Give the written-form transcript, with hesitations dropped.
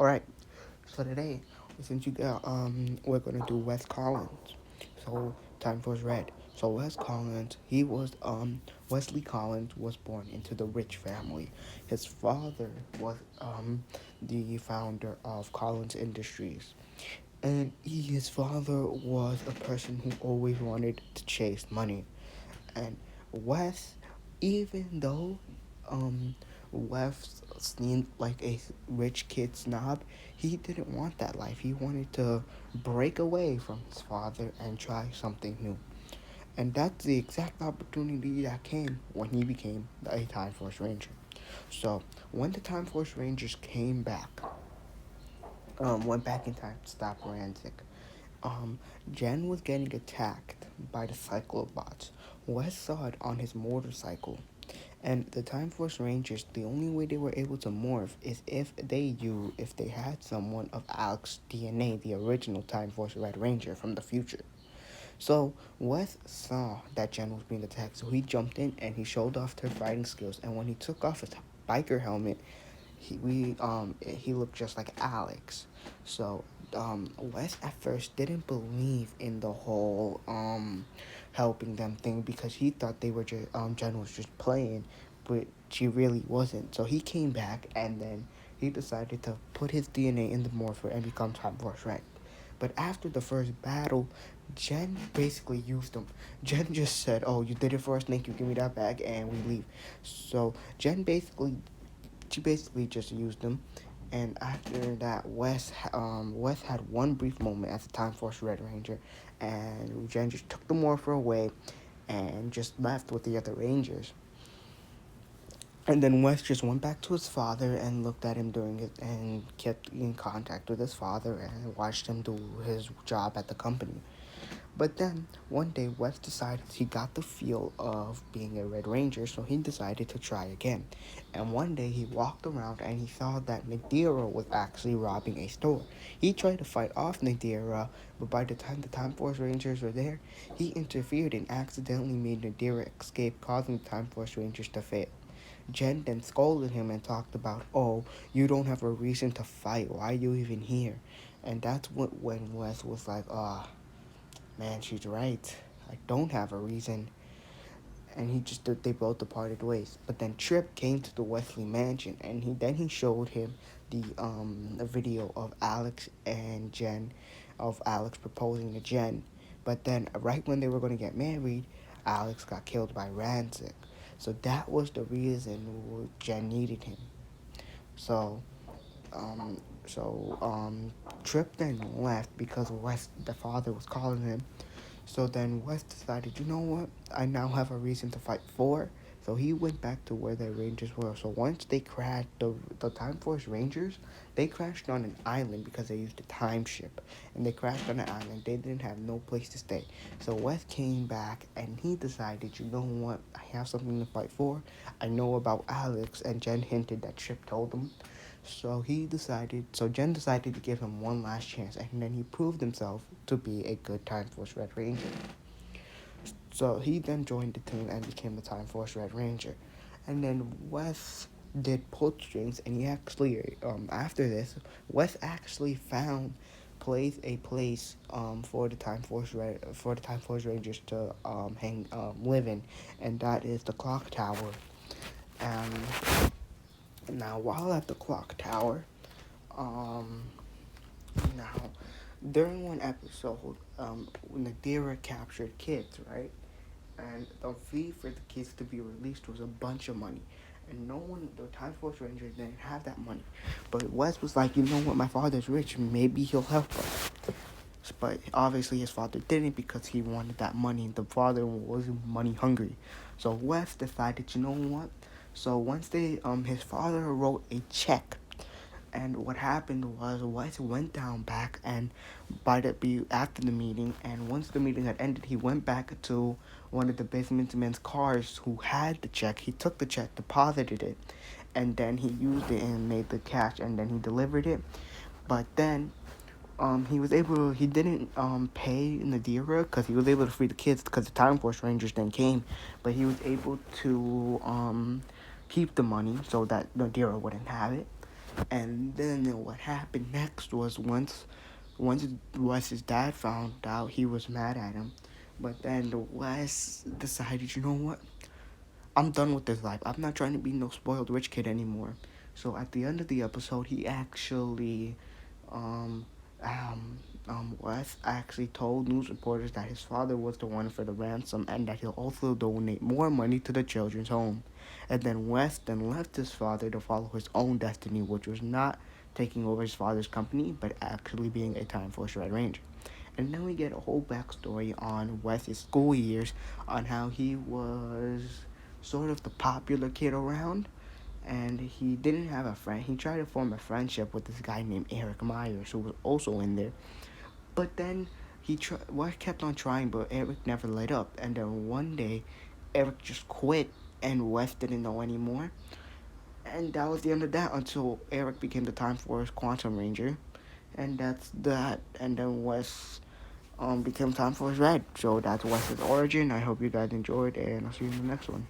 Alright, so today, since you got, we're gonna do Wes Collins. So, time for red. So, Wes Collins, Wesley Collins was born into the rich family. His father was, the founder of Collins Industries. And his father was a person who always wanted to chase money. And Wes, even though um Wes seemed like a rich kid snob, he didn't want that life. He wanted to break away from his father and try something new. And that's the exact opportunity that came when he became a Time Force Ranger. So when the Time Force Rangers came back, went back in time to stop Rancic. Um, Jen was getting attacked by the Cyclobots. Wes saw it on his motorcycle. And the Time Force Rangers, the only way they were able to morph is if they had someone of Alex's DNA, the original Time Force Red Ranger from the future. So Wes saw that Jen was being attacked, so he jumped in and he showed off her fighting skills. And when he took off his biker helmet, he looked just like Alex. So Wes at first didn't believe in the whole helping them thing because he thought they were just Jen was just playing, but she really wasn't. So he came back and then he decided to put his DNA in the morpher and become Time Force Red. But after the first battle, Jen basically used him. Jen just said, "Oh, you did it for us, Nick. You give me that bag, and we leave." So she basically just used him. And after that, Wes had one brief moment as a Time Force Red Ranger, and Jen just took the morpher away and just left with the other Rangers. And then Wes just went back to his father and looked at him during it and kept in contact with his father and watched him do his job at the company. But then one day Wes decided he got the feel of being a Red Ranger, so he decided to try again. And one day he walked around and he saw that Nadira was actually robbing a store. He tried to fight off Nadira, but by the time the Time Force Rangers were there, he interfered and accidentally made Nadira escape, causing the Time Force Rangers to fail. Jen then scolded him and talked about, "Oh, you don't have a reason to fight. Why are you even here?" And that's when Wes was like, "Ah, man, she's right. I don't have a reason." And they both departed ways. But then Trip came to the Wesley mansion, and he showed him the video of Alex and Jen, of Alex proposing to Jen. But then right when they were going to get married, Alex got killed by Rancic. So that was the reason Jen needed him. So um, so Trip then left because the father was calling him. So then Wes decided, you know what? I now have a reason to fight for. So he went back to where the Rangers were. So once they crashed, the Time Force Rangers, they crashed on an island because they used a time ship. And they crashed on an island. They didn't have no place to stay. So Wes came back and he decided, you know what? I have something to fight for. I know about Alex. And Jen hinted that Chip told him. So Jen decided to give him one last chance, and then he proved himself to be a good Time Force Red Ranger. So he then joined the team and became the Time Force Red Ranger. And then Wes did pull strings, and he actually, after this, Wes actually found a place for the Time Force Rangers to live in, and that is the Clock Tower. And now, while at the Clock Tower, um, now during one episode, Nadira captured kids, right? And the fee for the kids to be released was a bunch of money. And no one, the Time Force Rangers didn't have that money. But Wes was like, you know what, my father's rich, maybe he'll help us. But obviously his father didn't because he wanted that money. The father was money hungry. So Wes decided, you know what? So once his father wrote a check, and what happened was Wes went down back and after the meeting, and once the meeting had ended, he went back to one of the businessmen's cars who had the check. He took the check, deposited it, and then he used it and made the cash, and then he delivered it. But then he didn't pay Nadira because he was able to free the kids because the Time Force Rangers then came, but he was able to keep the money so that Nadira wouldn't have it. And then what happened next was once Wes's dad found out, he was mad at him. But then Wes decided, you know what? I'm done with this life. I'm not trying to be no spoiled rich kid anymore. So at the end of the episode, he actually, um, Wes actually told news reporters that his father was the one for the ransom and that he'll also donate more money to the children's home. And then Wes then left his father to follow his own destiny, which was not taking over his father's company, but actually being a Time Force Red Ranger. And then we get a whole backstory on Wes's school years, on how he was sort of the popular kid around, and he didn't have a friend. He tried to form a friendship with this guy named Eric Myers, who was also in there. But then Wes kept on trying, but Eric never let up. And then one day, Eric just quit, and Wes didn't know anymore. And that was the end of that until Eric became the Time Force Quantum Ranger, and that's that. And then Wes became Time Force Red. So that's Wes's origin. I hope you guys enjoyed, and I'll see you in the next one.